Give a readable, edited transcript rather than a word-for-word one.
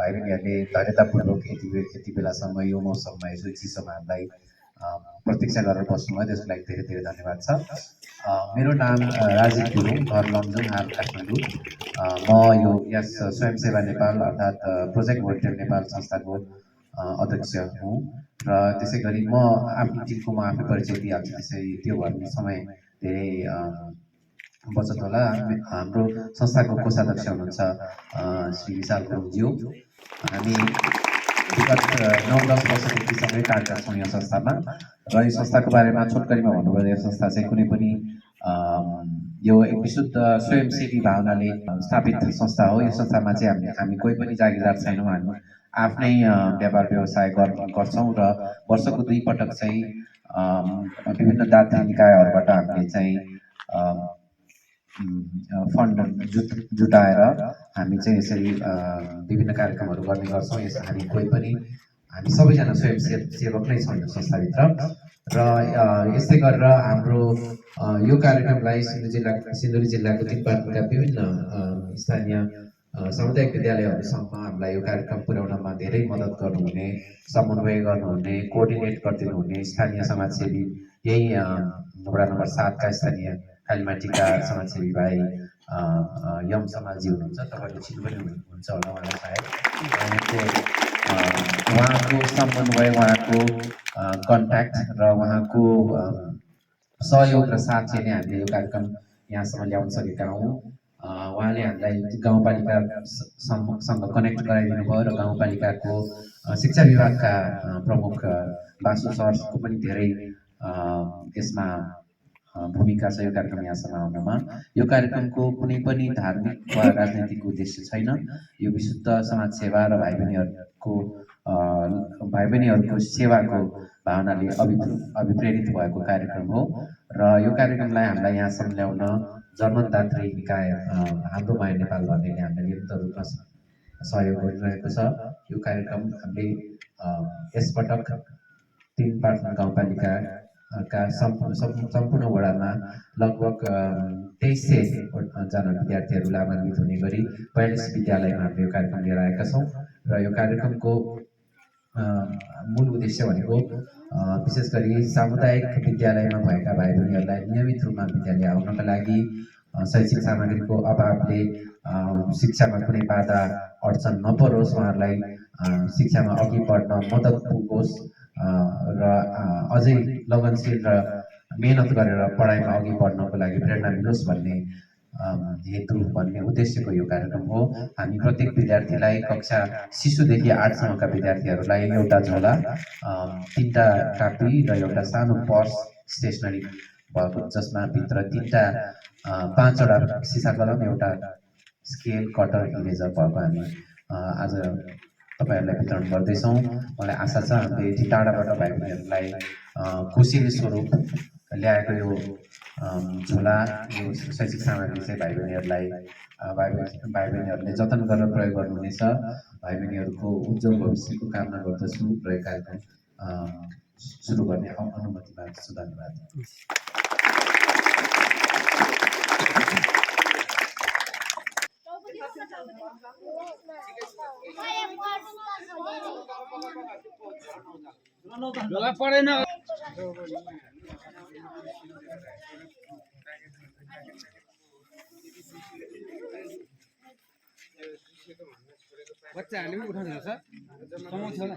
भाइ बहिनीहरूले धैर्यतापूर्वक यति बेलासम्म यो मौसममा यसो चिसोमा हामीलाई प्रतीक्षा गरेर बस्नुभयो, त्यसको लागि धेरै धेरै धन्यवाद छ। मेरो नाम राजीव गुरुङ, घर लमजुङ, हाल काठमाडौँ। म यो यस स्वयंसेवा नेपाल अर्थात् प्रोजेक्ट भोल्टेयर नेपाल संस्थाको अध्यक्ष हुँ र त्यसै गरी म आफ्नो टिमको म आफै परिचय दिइहाल्छु, त्यसै त्यो भन्ने समय धेरै बचत होला। हाम्रो संस्थाको कोषाध्यक्ष हुनुहुन्छ श्री विशाल गुरुङज्यू। हामी विगत 9-10 वर्षदेखि सँगै कार्यरत छौँ यो संस्थामा र यो संस्थाको बारेमा छोटकरीमा भन्नुपर्दा यो संस्था चाहिँ कुनै पनि यो एक विशुद्ध स्वयंसेवी भावनाले स्थापित संस्था हो। यो संस्थामा चाहिँ हामी कोही पनि जागिरदार छैनौँ, हामी आफ्नै व्यापार व्यवसाय गर्छौँ र वर्षको 2 पटक चाहिँ विभिन्न दात्री निकायहरूबाट हामीले चाहिँ फन्ड जुटाएर हामी चाहिँ यसरी विभिन्न कार्यक्रमहरू गर्ने गर्छौँ। हामी कोही पनि हामी सबैजना स्वयंसेवक नै छौँ यो संस्थाभित्र र यस्तै गरेर हाम्रो यो कार्यक्रमलाई सिन्धुली जिल्लाको तिनपाटका विभिन्न स्थानीय सामुदायिक विद्यालयहरूसम्म हामीलाई यो कार्यक्रम पुर्याउनमा धेरै मद्दत गर्नुहुने, समन्वय गर्नुहुने, कोअर्डिनेट गरिदिनुहुने स्थानीय समाजसेवी यही वडा नम्बर 7 का स्थानीय कालीमाटीका समाजसेवी भाइ यम समाजी हुनुहुन्छ। तपाईँले चिन्नु पनि हुनुहुन्छ होला उहाँलाई सायद। उहाँको समन्वय, उहाँको कन्ट्याक्ट र उहाँको सहयोग र साथले नै हामीले यो कार्यक्रम यहाँसम्म ल्याउन सकेका हौँ। उहाँले हामीलाई गाउँपालिकासँग कनेक्ट गराइदिनु भयो र गाउँपालिकाको शिक्षा विभागका प्रमुख बासु सरको पनि धेरै यसमा भूमिका छ यो कार्यक्रम यहाँसम्म आउनमा। यो कार्यक्रमको कुनै पनि धार्मिक वा राजनैतिक उद्देश्य छैन। यो विशुद्ध समाजसेवा र भाइ बहिनीहरूको सेवाको भावनाले अभिप्रेरित भएको कार्यक्रम हो र यो कार्यक्रमलाई हामीलाई यहाँसम्म ल्याउन जर्मनदात्री निकाय हाम्रो माया नेपाल भन्नेले हामीलाई निरन्तर रूपमा सहयोग गरिरहेको छ। यो कार्यक्रम हामीले यसपटक तिनपाटन गाउँपालिकाका सम्पूर्ण वडामा लगभग 2300 जना विद्यार्थीहरू लाभान्वित हुने गरी 42 विद्यालयमा हामीले यो कार्यक्रम लिएर आएका छौँ र यो कार्यक्रमको मूल उद्देश्य भनेको विशेष गरी सामुदायिक विद्यालयमा भएका भाइ बहिनीहरूलाई नियमित रूपमा विद्यालय आउनका लागि शैक्षिक सामग्रीको अभावले शिक्षामा कुनै बाधा अड्चन नपरोस्, उहाँहरूलाई शिक्षामा अघि बढ्न मद्दत पुगोस् र अझै लगनशील र मेहनत गरेर पढाइमा अघि बढ्नको लागि प्रेरणा मिलोस् भन्ने हेतु भन्ने उद्देश्यको यो कार्यक्रम हो। हामी प्रत्येक विद्यार्थीलाई कक्षा शिशुदेखि 8सम्मका विद्यार्थीहरूलाई एउटा झोला, 3टा कापी र एउटा सानो पर्स स्टेसनरी भएको जसमा भित्र 5वटा सिसा कलम, एउटा स्केल, कटर, इरेजर भएको हामी आज तपाईहरुलाई वितरण गर्दैछौँ। मलाई आशा छ हामीले यति टाढाबाट भाइ बहिनीहरूलाई खुसीले स्वरूप ल्याएको यो झोला, यो शैक्षिक सामग्री चाहिँ भाइ बहिनीहरूले जतन गरेर प्रयोग गर्नुहुनेछ। भाइ बहिनीहरूको उज्जवल भविष्यको कामना गर्दछु र यो कार्यक्रम सुरु गर्ने अनुमति माग्छु। धन्यवाद। पढेन बच्चाहरूले पनि उठाउँछ सर, समाउँछ होला।